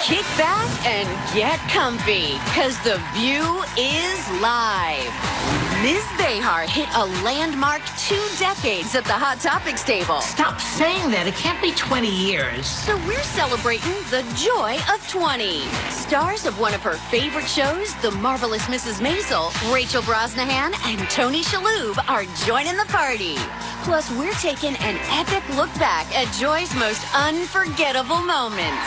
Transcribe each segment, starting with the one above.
Kick back and get comfy, because The View is live. Ms. Behar hit a landmark 2 decades at the Hot Topics table. Stop saying that. It can't be 20 years. So we're celebrating the joy of 20. Stars of one of her favorite shows, The Marvelous Mrs. Maisel, Rachel Brosnahan, and Tony Shalhoub are joining the party. Plus, we're taking an epic look back at Joy's most unforgettable moments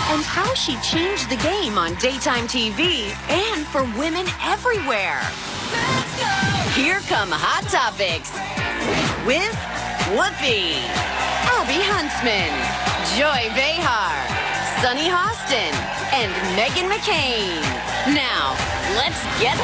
and how she changed the game on daytime TV and for women everywhere. Let's go! Here come Hot Topics with Whoopi, Abby Huntsman, Joy Behar, Sunny Hostin, and Meghan McCain. Now, let's get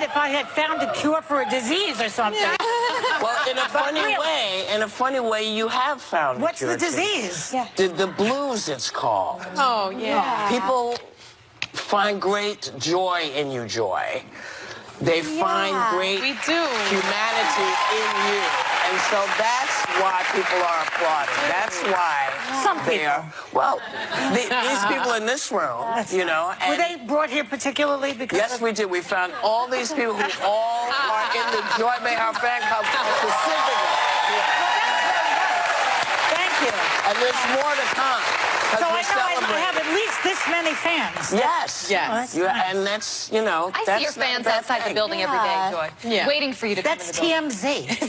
If I had found a cure for a disease or something. Well, in a funny way, you have found What's a cure. What's the disease? Yeah. The blues, it's called. Oh, yeah. People find great joy in you, Joy. They find great humanity in you. And so that's why people are applauding. That's why they are. Well, these people in this room, you know. Were they brought here particularly because Yes, we did. We found all these people who all are in the Joy Behar fan club specifically. Thank you. And there's more to come. So I know I have at least this many fans. Yes. Yes. And that's, you know, I that's see your fans outside the building every day, Joy. Yeah. Waiting for you to come That's in the building. TMZ.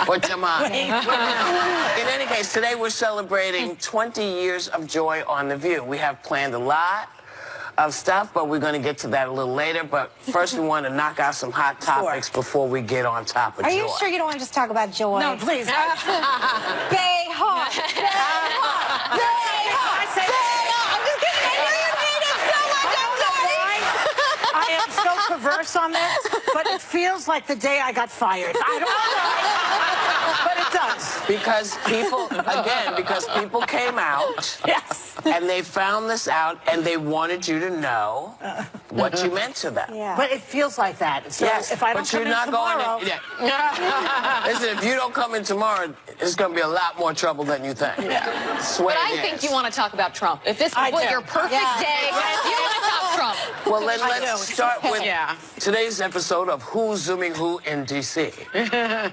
What's your mind? In any case, today we're celebrating 20 years of Joy on The View. We have planned a lot of stuff, but we're going to get to that a little later. But first, we want to knock out some hot topics before we get on top of Joy. Are you sure you don't want to just talk about Joy? No, please. Behar. Behar. I say, I'm just kidding. I know you hate it so much. I'm sorry. I am so perverse on this, but it feels like the day I got fired. I don't know. But it does. Because people came out. Yes. And they found this out, and they wanted you to know what you meant to them. Yeah. But it feels like that. So Yes, if I don't but come you're in not tomorrow, going to... Listen, if you don't come in tomorrow, it's going to be a lot more trouble than you think. But I think you want to talk about Trump. If this was your perfect day, you want to talk Trump. Well, then let's start with today's episode of Who's Zooming Who in D.C.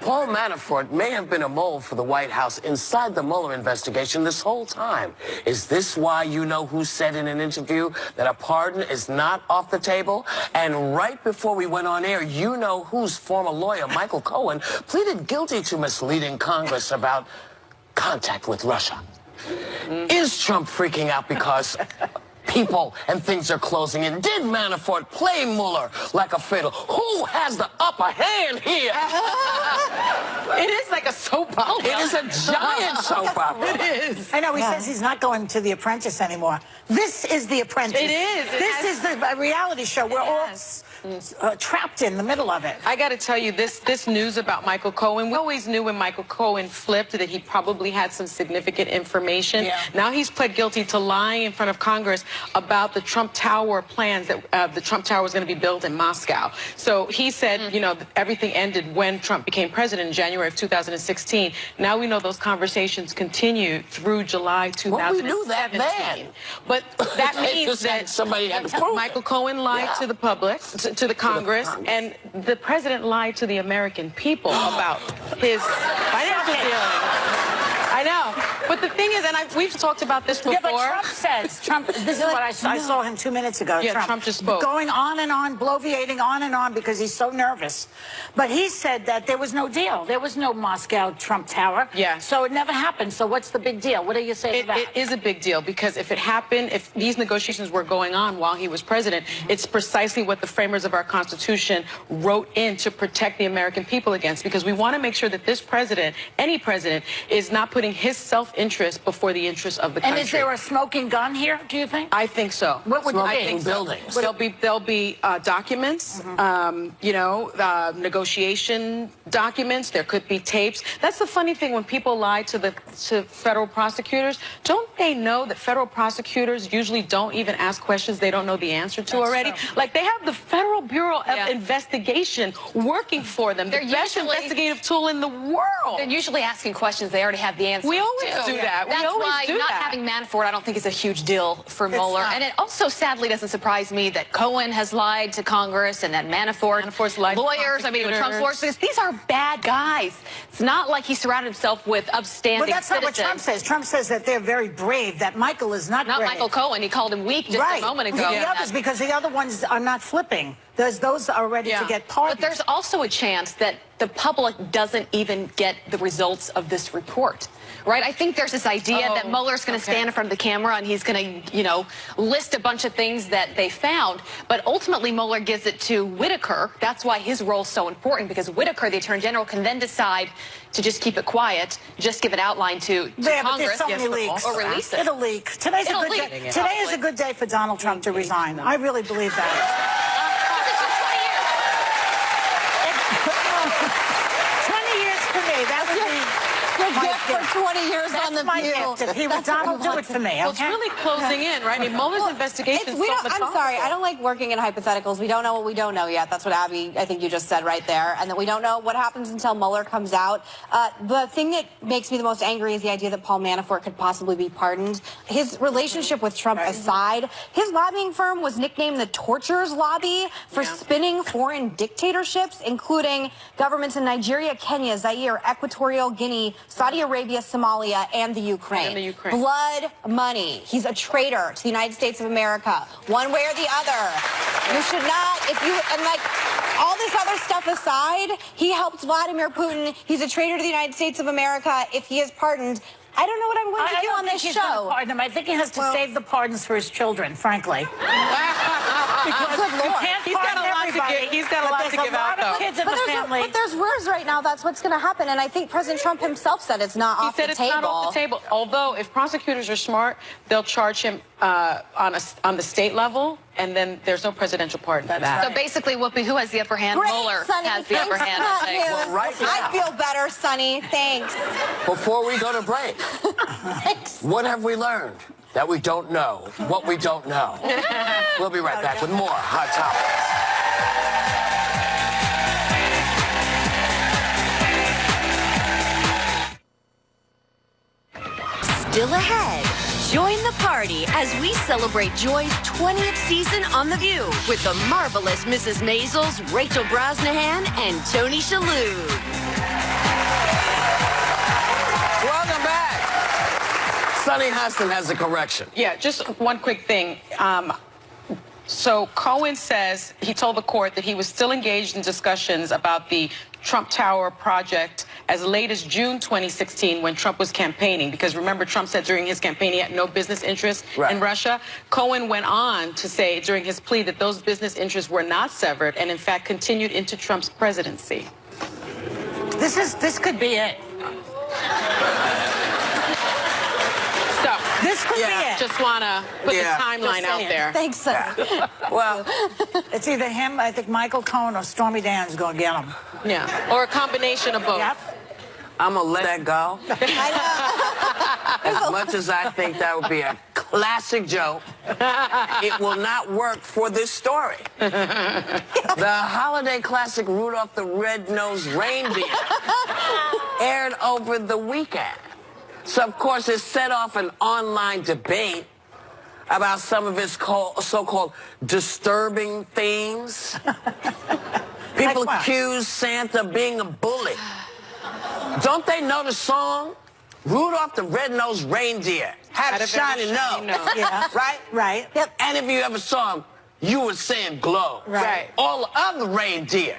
Paul Manafort may have been a mole for the White House inside the Mueller investigation this whole time. Is this why you know who said in an interview that a pardon is not off the table? And right before we went on air, you know whose former lawyer, Michael Cohen, pleaded guilty to misleading Congress about contact with Russia. Is Trump freaking out because people and things are closing in? Did Manafort play Mueller like a fiddle? Who has the upper hand here? it is like a soap opera. It is a giant soap opera. It is. I know, he says he's not going to The Apprentice anymore. This is The Apprentice. It is. This is the reality show. We're all trapped in the middle of it. I got to tell you, this news about Michael Cohen, we always knew when Michael Cohen flipped that he probably had some significant information. Yeah. Now he's pled guilty to lying in front of Congress about the Trump Tower plans that the Trump Tower was going to be built in Moscow. So he said, you know, everything ended when Trump became president in January of 2016. Now we know those conversations continued through July 2017. Well, we knew that then. But that means that somebody had to prove Michael Cohen lied to the public, to the Congress, and the president lied to the American people about his financial dealings. I know. But But the thing is, and we've talked about this before. Yeah, but Trump says, this is what I saw him 2 minutes ago. Yeah, Trump just spoke. Going on and on, bloviating on and on because he's so nervous. But he said that there was no deal. There was no Moscow Trump Tower. Yeah. So it never happened. So what's the big deal? What do you say to that? It is a big deal because if it happened, if these negotiations were going on while he was president, it's precisely what the framers of our Constitution wrote in to protect the American people against, because we want to make sure that this president, any president, is not putting his self-interest before the interests of the country. And is there a smoking gun here, do you think? I think so. What would Smoking you think? buildings. There'll be documents, negotiation documents. There could be tapes. That's the funny thing when people lie to federal prosecutors. Don't they know that federal prosecutors usually don't even ask questions they don't know the answer to already? True. Like they have the Federal Bureau of Investigation working for them, the best investigative tool in the world. They're usually asking questions they already have the answer. We always do that. That's why not having Manafort, I don't think, is a huge deal for Mueller. And it also sadly doesn't surprise me that Cohen has lied to Congress and that Manafort's lied lawyers, to Trump's lawyers, because these are bad guys. It's not like he surrounded himself with upstanding But that's not what Trump says. Trump says that they're very brave, that Michael is not brave. Michael Cohen. He called him weak just a moment ago. The others, because the other ones are not flipping. Those are ready to get pardoned. But there's also a chance that the public doesn't even get the results of this report. Right? I think there's this idea that Mueller's going to stand in front of the camera and he's going to, list a bunch of things that they found. But ultimately, Mueller gives it to Whitaker. That's why his role is so important, because Whitaker, the Attorney General, can then decide to just keep it quiet, just give an outline to Congress, so many leaks. or release it. It'll leak. Today is a good day for Donald Trump to resign. I really believe that. 20 years for me. That would be Good gift for 20 years on the my View. gift. If he was Donald, do it for me, Well, it's really closing in, right? I mean, Mueller's investigation is so methodical. I'm sorry, I don't like working in hypotheticals. We don't know what we don't know yet. That's what Abby, I think you just said right there. And that we don't know what happens until Mueller comes out. The thing that makes me the most angry is the idea that Paul Manafort could possibly be pardoned. His relationship with Trump aside, his lobbying firm was nicknamed the Torturers Lobby for spinning foreign dictatorships, including governments in Nigeria, Kenya, Zaire, Equatorial Guinea, Saudi Arabia, Somalia, and the Ukraine. Blood money. He's a traitor to the United States of America, one way or the other. You should not, all this other stuff aside, he helped Vladimir Putin. He's a traitor to the United States of America. If he is pardoned, I don't know what I'm going to do on this show. Pardon him. I think he has to save the pardons for his children, frankly. Because you can't pardon everybody. He's got a lot to give out, though. Kids in the family. But there's rumors right now that's what's going to happen, and I think President Trump himself said it's not off the table. He said it's not off the table. Although, if prosecutors are smart, they'll charge him on the state level, and then there's no presidential pardon for that. So basically, Whoopi, who has the upper hand? Great, Mueller Sonny. has the upper hand. Well, right now, I feel better, Sonny. Thanks. before we go to break, what have we learned that we don't know? What we don't know. We'll be right back with more Hot Topics. Still ahead. Join the party as we celebrate Joy's 20th season on The View with the marvelous Mrs. Maisels, Rachel Brosnahan, and Tony Shalhoub. Welcome back. Sunny Hostin has a correction. Yeah, just one quick thing. So Cohen says he told the court that he was still engaged in discussions about the Trump Tower project as late as June 2016 when Trump was campaigning. Because remember, Trump said during his campaign he had no business interest in Russia. Cohen went on to say during his plea that those business interests were not severed and in fact continued into Trump's presidency. This could be it. So This could be it. just want to put the timeline out there. Thanks, Sonny. Well, it's either him, I think Michael Cohen, or Stormy Daniels going to get him. Yeah, or a combination of both. Yep. I'm going to let that go. As much as I think that would be a classic joke, it will not work for this story. The holiday classic Rudolph the Red-Nosed Reindeer aired over the weekend. So, of course, it set off an online debate about some of its so-called disturbing themes. People accuse Santa of being a bully. Don't they know the song? Rudolph the red-nosed reindeer had a shiny nose. Yeah. Right? Right. Yep. And if you ever saw him, you would say him glow. Right. All the other reindeer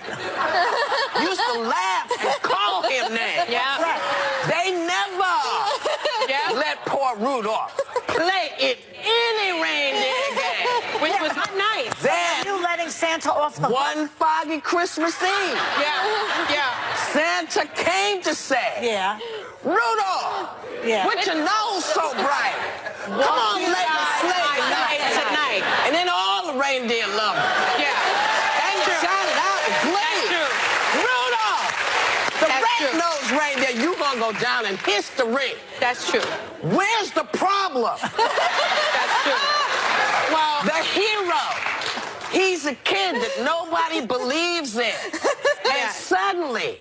used to laugh and call him names. Yeah. Right. They never let poor Rudolph play it any reindeer game. Which was not nice. Then, You letting Santa off the hook. one foggy Christmas Eve, Yeah. Santa came to say, Yeah. Rudolph, Yeah. with your nose so bright, come on, let me slay Tonight. And then all the reindeer loved him. Yeah. And shouted out and played. True. Rudolph, the That's true. red-nosed reindeer, you gonna go down in history. That's true. Where's the problem? That's true. Well, The hero. He's a kid that nobody believes in. And suddenly,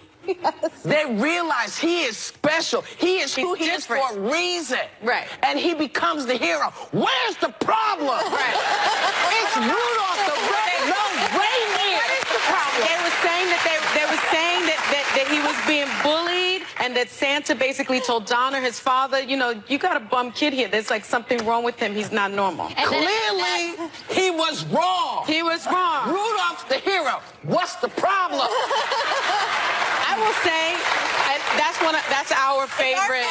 they realize he is special. He is who he is for a reason. Right. And he becomes the hero. Where's the problem? Right. It's Rudolph the red-nosed reindeer. What is the problem? They were saying that they were saying that he was being bullied, and that Santa basically told Donner, his father, you know, you got a bum kid here. There's like something wrong with him. He's not normal. And then- Clearly, he was wrong. He was wrong. Rudolph's the hero. What's the problem? I will say, that's our favorite.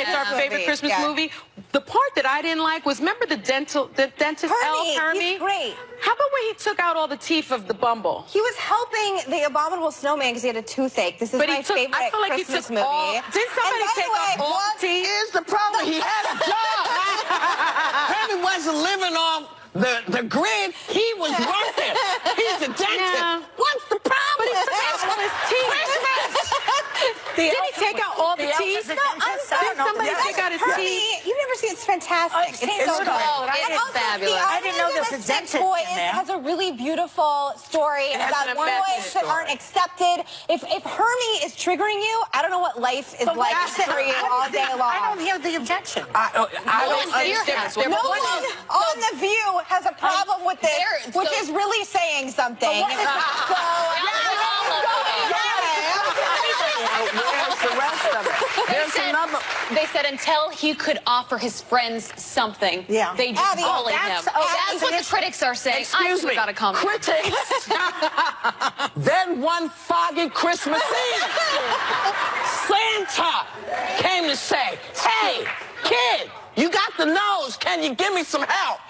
It's our favorite Christmas movie. The part that I didn't like was, remember the dentist Hermie, Hermie? he's great. How about when he took out all the teeth of the Bumble? He was helping the abominable snowman because he had a toothache. This is But he my took- favorite I feel like he Christmas took movie. all- Didn't somebody And by take the way, off all what the teeth? Here's the problem. He had a job. Hermie wasn't living off the grid. He was working. He's a dentist. Yeah. What's the problem? But he took out all his teeth. Didn't he take out all the teeth? No, I'm sorry. Did somebody take out his Hermie, teeth? you've never seen it. It's fantastic. I've seen It's so it. good. Oh, it And is also, fabulous. The I didn't know there was a Unrealistic dentist Boys in there. has a really beautiful story has about an boys amazing that aren't accepted. If Hermie is triggering you, I don't know what life is like for you all day long. I don't hear the objection. I don't Here understand. has No one on The View has a problem with this, which is really saying something. Where's the rest of it? There's another. They said until he could offer his friends something, Yeah. they just Abby, bullied him. that's- That's what the critics are saying. Excuse me. Got to come. Critics. Then one foggy Christmas Eve, Santa came to say, "Hey, kid, you got the nose. Can you give me some help?"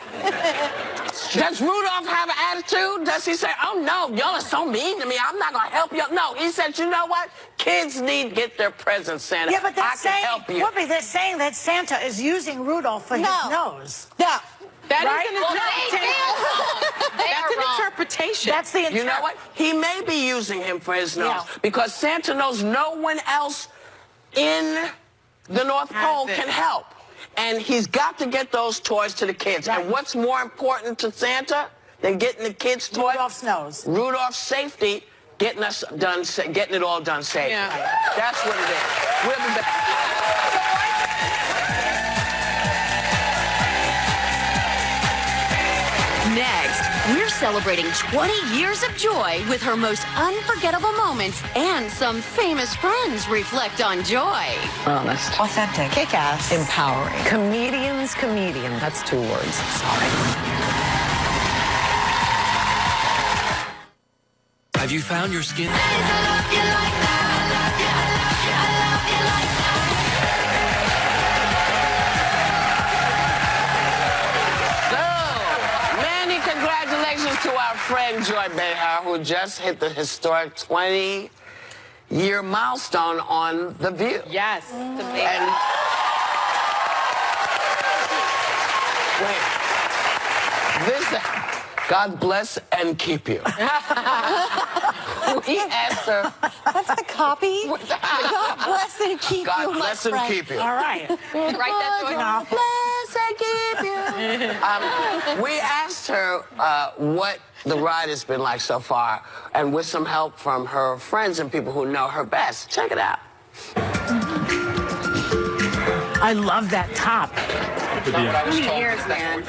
Does Rudolph have an attitude? Does he say, "Oh no, y'all are so mean to me, I'm not gonna help you"? No, he said, "You know what? Kids need to get their presents, Santa. Yeah, but they're I can saying, help you." Whoopi, they're saying that Santa is using Rudolph for his nose. Yeah. That Right? is an Well, interpretation. That's an interpretation. That's the You know what? He may be using him for his nose because Santa knows no one else in the North Pole can help. And he's got to get those toys to the kids. Right. And what's more important to Santa than getting the kids toys? Rudolph's nose. Rudolph's safety, getting it all done safe. Yeah. That's what it is. We'll be back. Next, we're celebrating 20 years of joy with her most unforgettable moments, and some famous friends reflect on joy. Honest. Authentic. Kick-ass. Empowering. Comedian. That's 2 words. Sorry. Have you found your skin? Many congratulations to our friend Joy Behar, who just hit the historic 20-year milestone on The View. Yes. And wait, this, God bless and keep you. We asked her. That's the copy. God bless and keep you, God my bless and friend. keep you. All right. Write that joy. God bless and keep you. We asked her what the ride has been like so far, and with some help from her friends and people who know her best. Check it out. I love that top. How many years, man?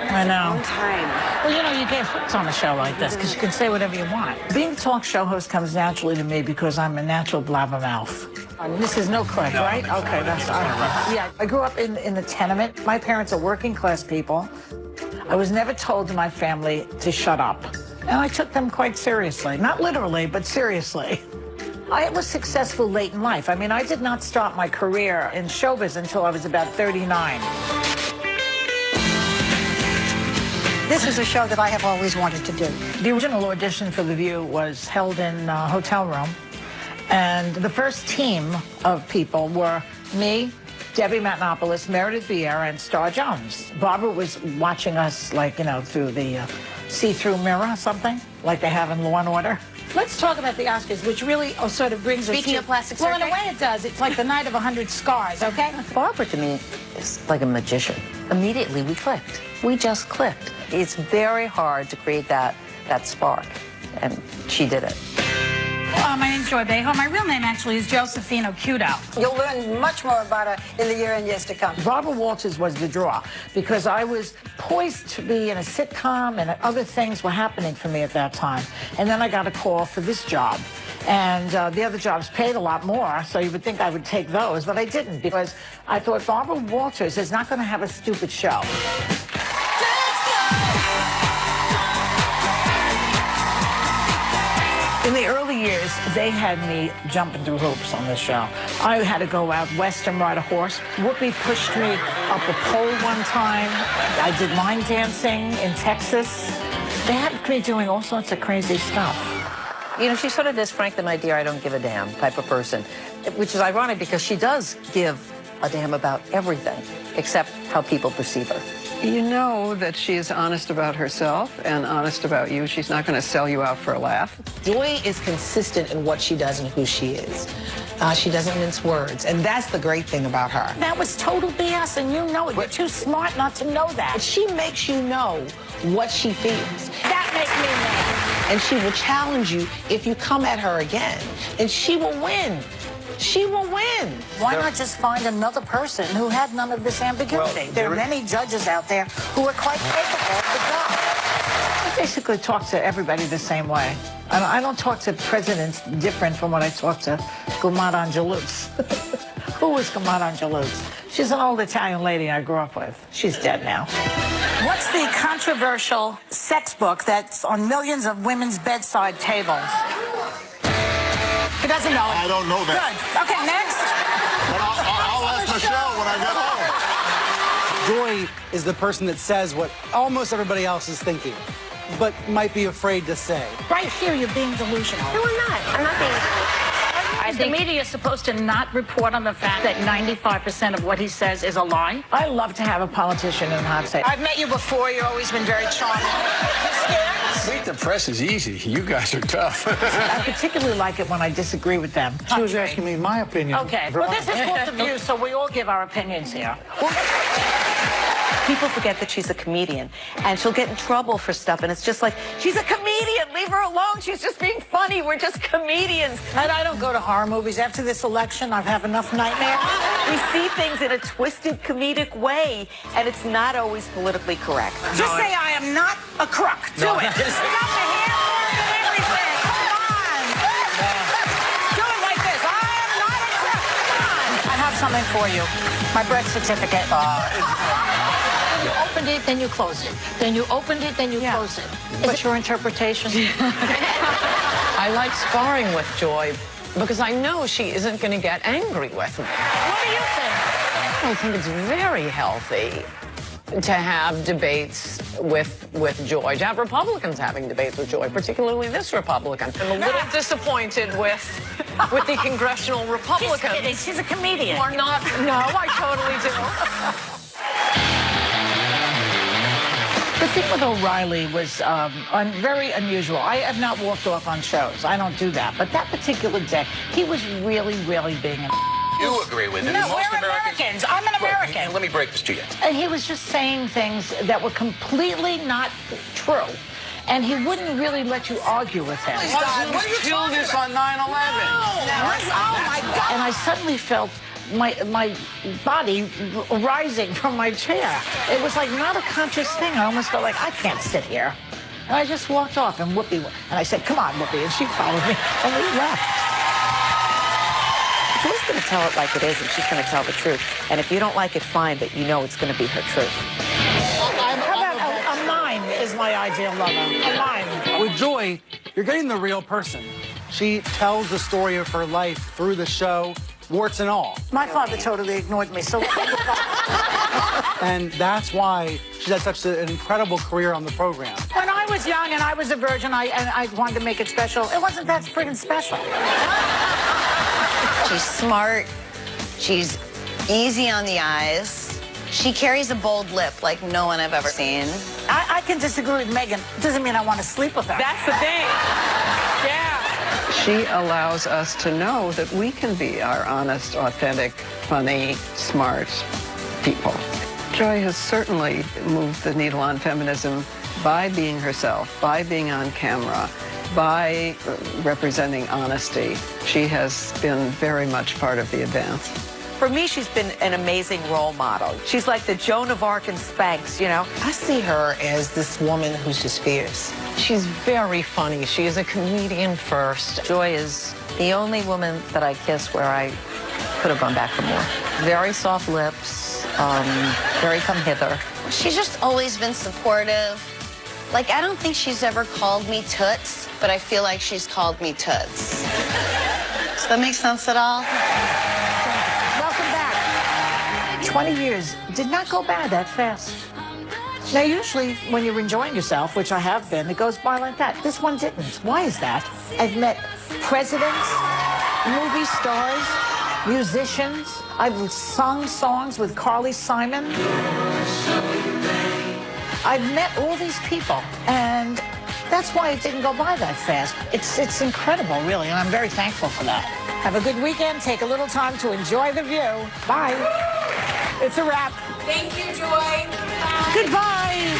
I know. Well, you know, you get hooked on a show like this because you can say whatever you want. Being a talk show host comes naturally to me because I'm a natural blabbermouth. This is no click, right? Okay, that's all right. Yeah, I grew up in the tenement. My parents are working class people. I was never told in my family to shut up. And I took them quite seriously. Not literally, but seriously. I was successful late in life. I mean, I did not start my career in showbiz until I was about 39. This is a show that I have always wanted to do. The original audition for The View was held in a hotel room. And the first team of people were me, Debbie Matenopoulos, Meredith Vieira, and Star Jones. Barbara was watching us, like, you know, through the see-through mirror or something, like they have in Law & Order. Let's talk about the Oscars, which really sort of brings us to... Speaking of plastic surgery? Well, in a way it does. It's like the night of 100 scars, okay? Barbara, to me, is like a magician. Immediately, we clicked. We just clicked. It's very hard to create that spark, and she did it. My name's Joy Bejo. My real name actually is Josephine Okudo. You'll learn much more about her in the year and years to come. Barbara Walters was the draw because I was poised to be in a sitcom and other things were happening for me at that time. And then I got a call for this job. And the other jobs paid a lot more, so you would think I would take those, but I didn't because I thought Barbara Walters is not going to have a stupid show. In the early years, they had me jumping through hoops on this show. I had to go out west and ride a horse. Whoopi pushed me up a pole one time. I did line dancing in Texas. They had me doing all sorts of crazy stuff. You know, she's sort of this Frank the My Dear, I don't give a damn type of person, which is ironic because she does give a damn about everything except how people perceive her. You know that she is honest about herself and honest about you. She's not going to sell you out for a laugh. Joy is consistent in what she does and who she is. She doesn't mince words, and that's the great thing about her. That was total BS, and you know it. You're too smart not to know that. But she makes you know what she feels. That makes me mad. And she will challenge you if you come at her again, and she will win. She will win. Why not just find another person who had none of this ambiguity? Well, there are many judges out there who are quite capable of the job. I basically talk to everybody the same way. I don't talk to presidents different from what I talk to Gulmad Angelouts. Who is Gulmad Angelouts? She's an old Italian lady I grew up with. She's dead now. What's the controversial sex book that's on millions of women's bedside tables? He doesn't know it. I don't know that. Good. Okay, next. But I'll ask Michelle when I get home. Joy is the person that says what almost everybody else is thinking, but might be afraid to say. Right here, you're being delusional. No, I'm not. I'm not being delusional. I think the media is supposed to not report on the fact that 95% of what he says is a lie. I love to have a politician in the hot seat. I've met you before. You've always been very charming. Meet the press is easy. You guys are tough. I particularly like it when I disagree with them. She was asking me my opinion. Okay. Well, this is called The View, so we all give our opinions here. People forget that she's a comedian, and she'll get in trouble for stuff, and it's just like, she's a comedian, leave her alone, she's just being funny, we're just comedians. And I don't go to horror movies. After this election, I've had enough nightmares. We see things in a twisted, comedic way, and it's not always politically correct. Just say I am not a crook. Do it. Got the hair and everything. Come on. Do it like this. I am not a crook. Come on. I have something for you. My birth certificate. You opened it, then you closed it. Then you opened it, then you closed it. What's your interpretation? I like sparring with Joy because I know she isn't going to get angry with me. What do you think? I think it's very healthy to have debates with Joy, to have Republicans having debates with Joy, particularly this Republican. I'm a little disappointed with the congressional Republicans. She's kidding. She's a comedian. Who are not, no, I totally do. The thing with O'Reilly was very unusual. I have not walked off on shows. I don't do that. But that particular day, he was really, really being a... You agree with it. No, we're Americans. I'm an American. Let me break this to you. And he was just saying things that were completely not true. And he wouldn't really let you argue with him. What do you kill this on 9/11? No. Oh, my God. And I suddenly felt my body rising from my chair. It was like not a conscious thing. I almost felt like I can't sit here. And I just walked off, and Whoopi, and I said, come on, Whoopi, and she followed me, and we left. Joy's going to tell it like it is, and she's going to tell the truth. And if you don't like it, fine, but you know it's going to be her truth. How about a mime is my ideal lover? A mime. With Joy, you're getting the real person. She tells the story of her life through the show, warts and all. My father totally ignored me, so... And that's why she's had such an incredible career on the program. When I was young and I was a virgin, I wanted to make it special. It wasn't that friggin' special. She's smart. She's easy on the eyes. She carries a bold lip like no one I've ever seen. I can disagree with Megan. It doesn't mean I want to sleep with her. That's the thing. Yeah. She allows us to know that we can be our honest, authentic, funny, smart people. Joy has certainly moved the needle on feminism by being herself, by being on camera, by representing honesty. She has been very much part of the advance. For me, she's been an amazing role model. She's like the Joan of Arc and Spanx, you know? I see her as this woman who's just fierce. She's very funny. She is a comedian first. Joy is the only woman that I kiss where I could have gone back for more. Very soft lips, very come hither. She's just always been supportive. Like, I don't think she's ever called me Toots, but I feel like she's called me Toots. Does that make sense at all? Welcome back. 20 years did not go by that fast. Now, usually when you're enjoying yourself, which I have been, it goes by like that. This one didn't. Why is that? I've met presidents, movie stars, musicians. I've sung songs with Carly Simon. I've met all these people, and that's why it didn't go by that fast. It's incredible, really, and I'm very thankful for that. Have a good weekend. Take a little time to enjoy the view. Bye. It's a wrap. Thank you, Joy. Goodbye.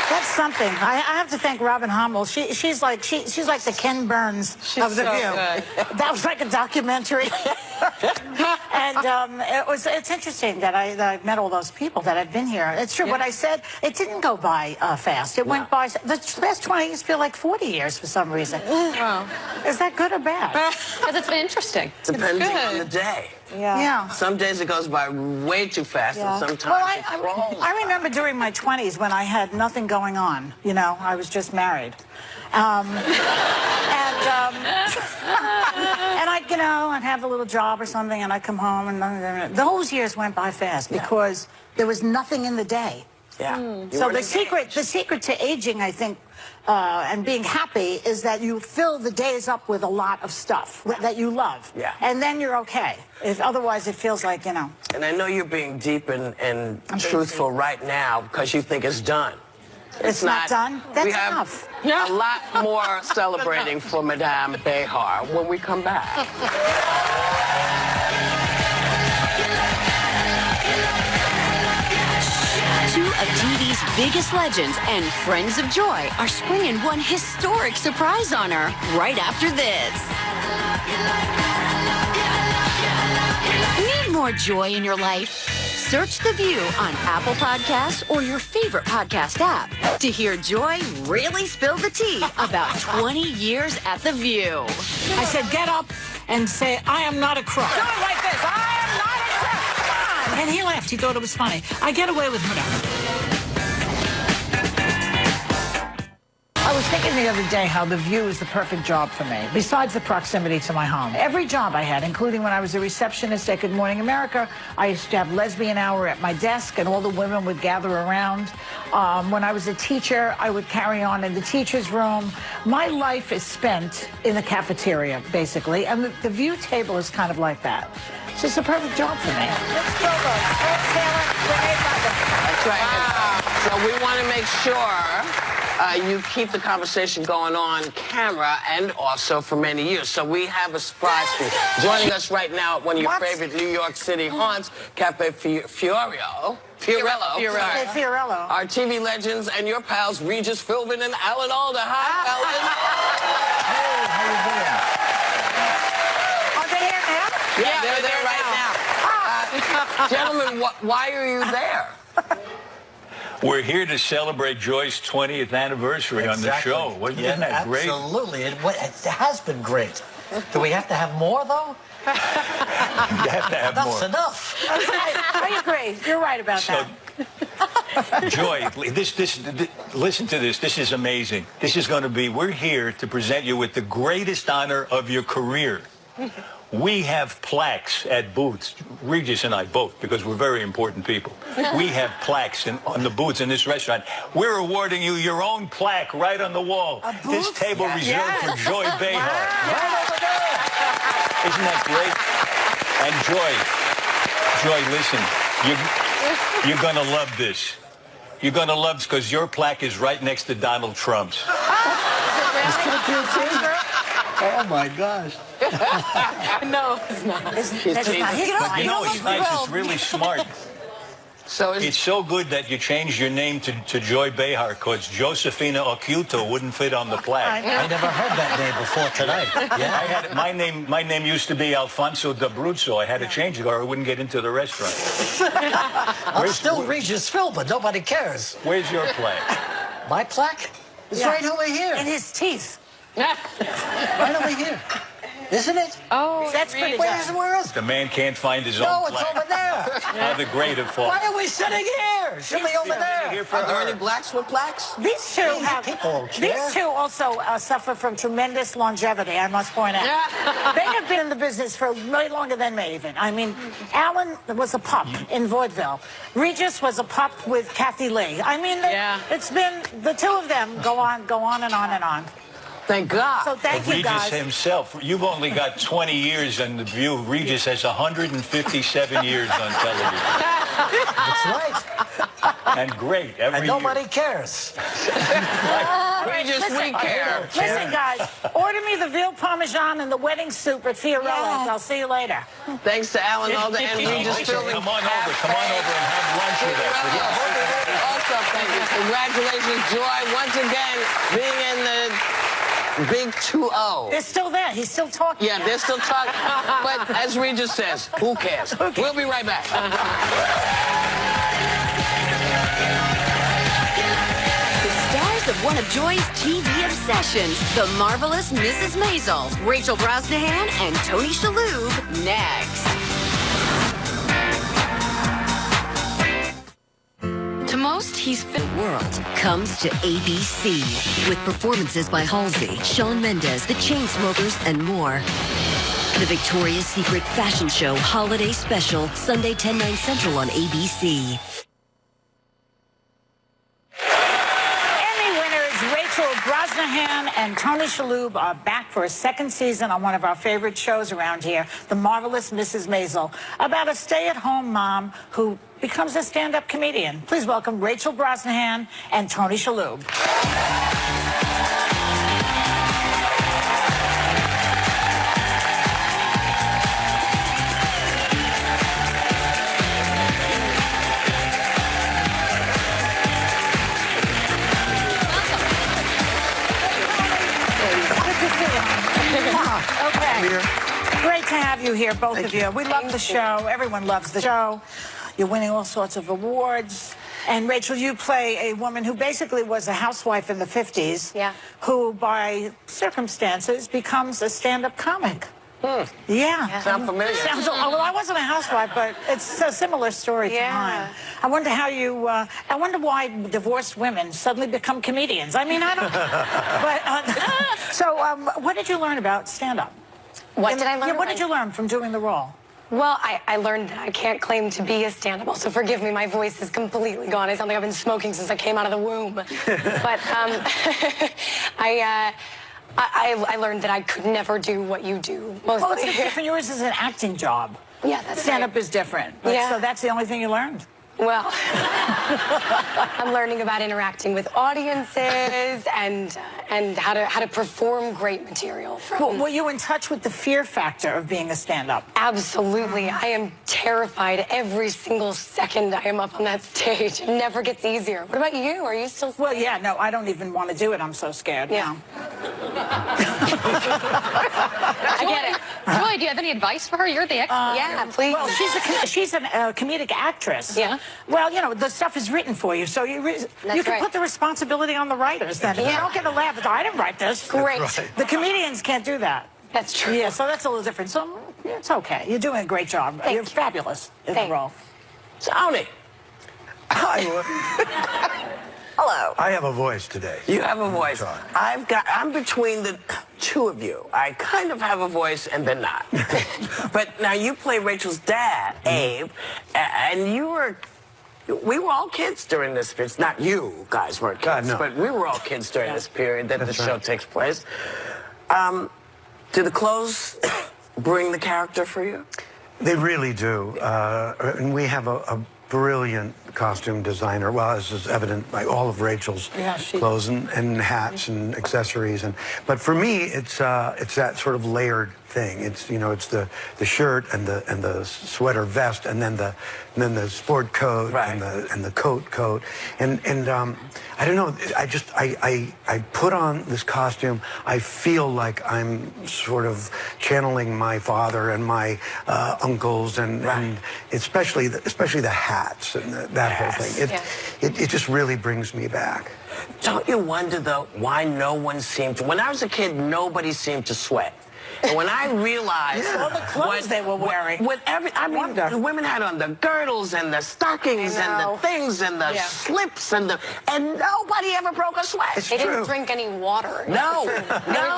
That's something. I have to thank Robin Hummel. She's like the Ken Burns of The View. Good. That was like a documentary. And it's interesting that I've met all those people that have been here. It's true. Yeah. What I said, it didn't go by fast. It went by. The last 20 years feel like 40 years for some reason. Wow. Is that good or bad? Because it's been interesting. Depending on the day. Yeah. Some days it goes by way too fast, and sometimes I remember during my 20s when I had nothing going on. You know, I was just married. And I'd have a little job or something, and I'd come home, and those years went by fast because there was nothing in the day. Yeah. So the secret to aging, I think, and being happy is that you fill the days up with a lot of stuff that you love. Yeah. And then you're okay. Otherwise, it feels like, you know. And I know you're being deep and truthful right now because you think it's done. It's not done? That's we have enough. A lot more celebrating for Madame Behar when we come back. Two of TV's biggest legends and friends of Joy are springing one historic surprise on her right after this. Need more joy in your life? Search The View on Apple Podcasts or your favorite podcast app to hear Joy really spill the tea about 20 years at The View. I said, get up and say, I am not a crook. Do it like this. I am not a crook. Come on. And he laughed. He thought it was funny. I get away with whatever. I was thinking the other day how The View is the perfect job for me, besides the proximity to my home. Every job I had, including when I was a receptionist at Good Morning America, I used to have lesbian hour at my desk, and all the women would gather around. When I was a teacher, I would carry on in the teacher's room. My life is spent in the cafeteria, basically, and the View table is kind of like that. So it's a perfect job for me. Let's go, That's right. Wow. So we want to make sure you keep the conversation going on camera and also for many years. So we have a surprise for you. Joining us right now at one of your favorite New York City haunts, Cafe Fiorello. Our TV legends and your pals, Regis Philbin and Alan Alda. Hi, Alan. Are they here now? Yeah, they're there right Gentlemen, why are you there? We're here to celebrate Joy's 20th anniversary on the show. Isn't that great? Absolutely. It has been great. Do we have to have more, though? You have to have more. That's enough. I agree. You're right about that. Joy, listen to this. This is amazing. This is going to be, we're here to present you with the greatest honor of your career. We have plaques at booths, Regis and I both, because we're very important people. We have plaques on the booths in this restaurant. We're awarding you your own plaque right on the wall. This table reserved for Joy Behar. Right over there. Isn't that great? And Joy, listen, you're going to love this. You're going to love this because your plaque is right next to Donald Trump's. Oh, my gosh. No, it's not. You know, it's nice. It's really smart. So it's so good that you changed your name to Joy Behar because Josefina Occhiuto wouldn't fit on the plaque. I never heard that name before tonight. Yeah, I had my name used to be Alfonso d'Abruzzo. I had to change it or I wouldn't get into the restaurant. I'm still Regis Philbin. Nobody cares. Where's your plaque? My plaque? It's right over here. In his teeth. Right over here. Isn't it? Oh, that's pretty good. Where is it? The man can't find his own plaque. No, it's over there. How the great have fallen. Why are we sitting here? Should be over there. Are there any blacks with plaques? These two also suffer from tremendous longevity, I must point out. They have been in the business for way longer than me, even. I mean, Alan was a pup in vaudeville. Regis was a pup with Kathy Lee. I mean, it's been the two of them go on and on and on. Thank God. So thank you, guys. Regis himself, you've only got 20 years on The View. Regis has 157 years on television. That's right. And great every and nobody cares. Regis, we care. Listen, guys, order me the veal parmesan and the wedding soup at Fiorella's. I'll see you later. Thanks to Alan Alda and Regis Philbin. Come on over and have lunch with us. Also, thank you. Congratulations, Joy, once again being in the Big 2-0. They're still there. He's still talking. Yeah, they're still talking. But as Regis says, who cares? We'll be right back. The stars of one of Joy's TV obsessions, the marvelous Mrs. Maisel, Rachel Brosnahan, and Tony Shalhoub, next. To most, he's fit. World comes to ABC with performances by Halsey, Shawn Mendes, The Chainsmokers, and more. The Victoria's Secret Fashion Show Holiday Special, Sunday 10/9 Central on ABC. Emmy winners Rachel Brosnahan and Tony Shalhoub are back for a second season on one of our favorite shows around here, The Marvelous Mrs. Maisel, about a stay-at-home mom who becomes a stand-up comedian. Please welcome Rachel Brosnahan and Tony Shalhoub. Okay. Great to have you here, both of you. We love the show. Everyone loves the show. You're winning all sorts of awards. And Rachel, you play a woman who basically was a housewife in the 50s, who by circumstances becomes a stand-up comic. Yeah. Sound familiar? Well, I wasn't a housewife, but it's a similar story to mine. I wonder how you, I wonder why divorced women suddenly become comedians. I mean, I don't, but, so what did you learn about stand-up? What did I learn? Yeah, what did you learn from doing the role? Well, I learned that I can't claim to be a stand-up, so forgive me, my voice is completely gone. I sound like I've been smoking since I came out of the womb. But I learned that I could never do what you do. Mostly. Well, it's different. Yours is an acting job. Yeah, that's stand-up is different. Yeah. So that's the only thing you learned? Well, I'm learning about interacting with audiences and how to perform great material. Were you in touch with the fear factor of being a stand-up? Absolutely. I am terrified every single second I am up on that stage. It never gets easier. What about you? Are you still scared? Well, yeah, no, I don't even want to do it. I'm so scared now. I get it. Joy, do you have any advice for her? You're the expert. Yeah, please. Well, she's a comedic actress. Yeah. Well, you know, the stuff is written for you, so you can right. put the responsibility on the writers. Then you don't get a laugh. I didn't write this. Great. Right. The comedians can't do that. That's true. Yeah, so that's a little different. So it's okay. You're doing a great job. You're fabulous in the role. Tony. Hi. Hello. I have a voice today. You have a voice. I'm between the two of you. I kind of have a voice and then not. But now you play Rachel's dad, Abe, and we were all kids during this period. Not you guys weren't kids, but we were all kids during this period that the show takes place. Do the clothes bring the character for you? They really do. And we have a brilliant costume designer. Well, as is evident by all of Rachel's clothes and hats and accessories. But for me, it's that sort of layered thing. It's, you know, it's the shirt and the sweater vest and then the sport coat and the coat and I don't know. I put on this costume. I feel like I'm sort of channeling my father and my uncles and especially the hats and that whole thing. It just really brings me back. Don't you wonder though why no one seemed to? When I was a kid, nobody seemed to sweat. And when I realized all the clothes they were wearing, the women had on the girdles and the stockings and the things and the slips and nobody ever broke a sweat. They didn't drink any water. No.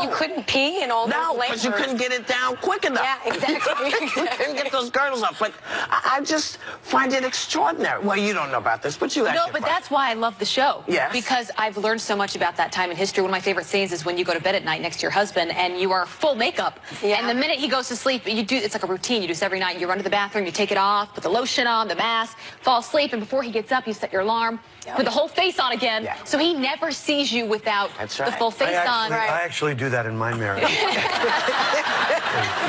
You couldn't pee in all those layers. No, because you couldn't get it down quick enough. Yeah, exactly. You couldn't get those girdles up. But I just find it extraordinary. Well, you don't know about this, but you actually. No, but that's why I love the show. Yes. Because I've learned so much about that time in history. One of my favorite scenes is when you go to bed at night next to your husband and you are full makeup. And the minute he goes to sleep, it's like a routine. You do this every night. You run to the bathroom, you take it off, put the lotion on, the mask, fall asleep, and before he gets up, you set your alarm, put the whole face on again, so he never sees you without the full face on. I actually do that in my marriage.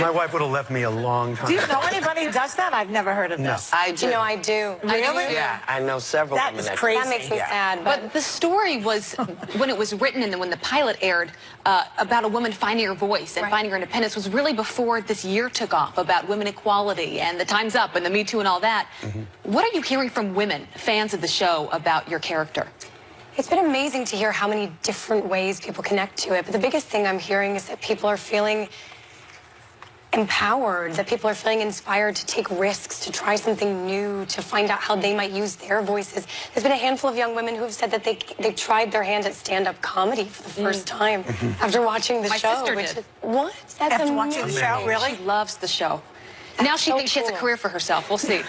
My wife would have left me a long time. Do you know anybody who does that? I've never heard of this. I do. You know, I do. Really? Yeah, I know several That women is crazy. That makes me sad. But the story was, when it was written and then when the pilot aired, about a woman finding her voice and finding her independence was really before this year took off about women equality and the Time's Up and the Me Too and all that. What are you hearing from women, fans of the show, about your character? It's been amazing to hear how many different ways people connect to it. But the biggest thing I'm hearing is that people are feeling empowered, that people are feeling inspired to take risks, to try something new, to find out how they might use their voices. There's been a handful of young women who have said that they tried their hand at stand-up comedy for the first time after watching the show. My sister did. What? That's after watching the show, really? She loves the show. Now she thinks she has a career for herself. We'll see.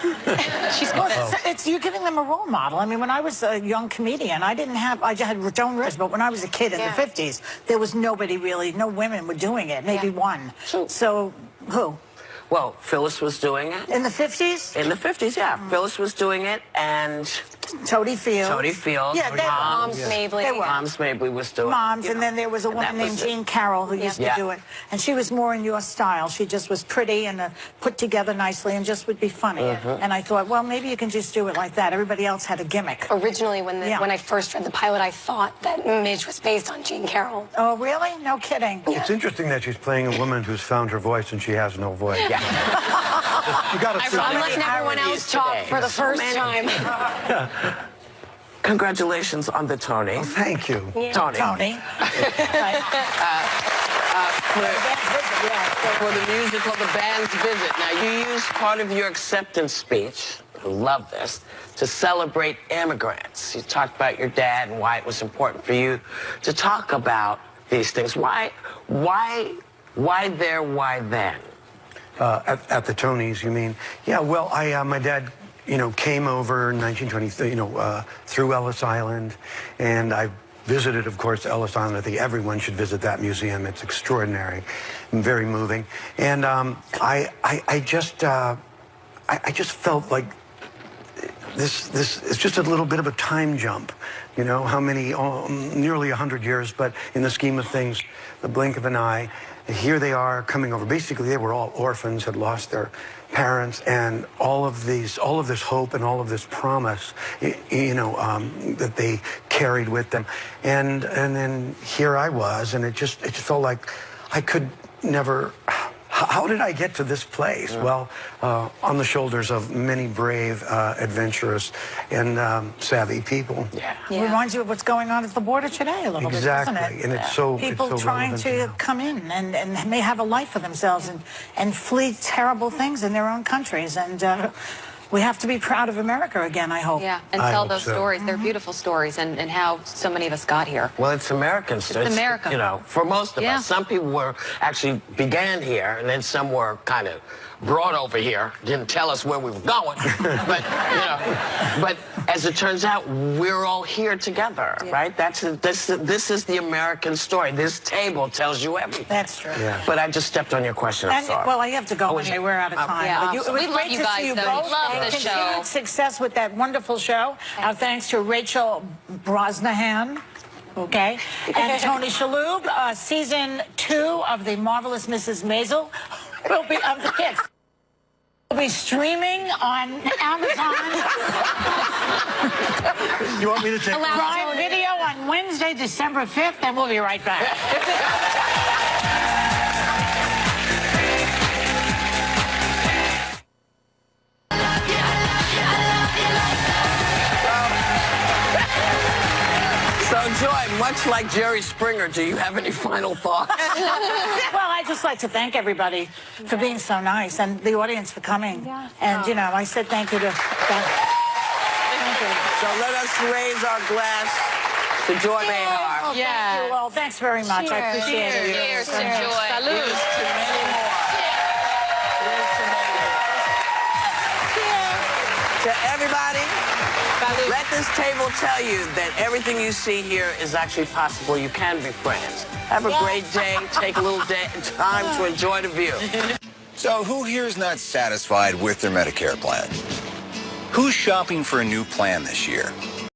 She's good. You're giving them a role model. I mean, when I was a young comedian, I just had Joan Rivers, but when I was a kid in the 50s, there was nobody really, no women were doing it, maybe one. So, who? Well, Phyllis was doing it. In the 50s? In the 50s, yeah. Phyllis was doing it, and Toady Field. Toady Field. Yeah, Moms Mabley. Moms Mabley was doing it. Moms, and then there was a woman named Jean Carroll who used to do it. And she was more in your style. She just was pretty and put together nicely and just would be funny. And I thought, well, maybe you can just do it like that. Everybody else had a gimmick. Originally, when I first read the pilot, I thought that Midge was based on Jean Carroll. Oh, really? No kidding. It's interesting that she's playing a woman who's found her voice and she has no voice. You got to I'm letting everyone else talk for the first time. Congratulations on the Tony. Oh, thank you. Tony. For the musical The Band's Visit. Now, you used part of your acceptance speech, I love this, to celebrate immigrants. You talked about your dad and why it was important for you to talk about these things. Why there, why then? At the Tonys, you mean? Yeah, well, my dad, came over in 1920, through Ellis Island, and I visited, of course, Ellis Island. I think everyone should visit that museum. It's extraordinary and very moving. And I just felt like this is just a little bit of a time jump. How many, nearly 100 years, but in the scheme of things, the blink of an eye. Here they are coming over. Basically, they were all orphans, had lost their parents, and all of this hope and all of this promise, that they carried with them. And then here I was, and it just felt like I could never how did I get to this place? Well, on the shoulders of many brave, adventurous, and savvy people. Reminds you of what's going on at the border today a little bit, doesn't it? And it's so people it's so trying to come in and may have a life for themselves and flee terrible things in their own countries. And we have to be proud of America again, I hope. Yeah, and tell those stories. They're beautiful stories, and how so many of us got here. Well, it's American. It's America. You know, for most of us. Some people were actually began here, and then some were kind of brought over here, didn't tell us where we were going. But, you know, but as it turns out, we're all here together, right? This is the American story. This table tells you everything. That's true. But I just stepped on your question. I'm sorry. Well, I have to go anyway. We're out of time. But We love you guys, though. We love the show. Continued success with that wonderful show. Our thanks to Rachel Brosnahan. Okay, and Tony Shalhoub. Season 2 of The Marvelous Mrs. Maisel will be of the kids. Will be streaming on Amazon. You want me to take Prime Video on Wednesday, December 5th, and we'll be right back. So, Joy, much like Jerry Springer, do you have any final thoughts? Well, I'd just like to thank everybody for being so nice and the audience for coming. And, you know, I said thank you to... Thank you. So let us raise our glass to Joy Behar. Thank you all. Thanks very much. I appreciate it. Cheers to Joy. Salud. Here's to many more. To everybody, let this table tell you that everything you see here is actually possible. You can be friends. Have a great day. Take a little time to enjoy the view. So who here is not satisfied with their Medicare plan? Who's shopping for a new plan this year?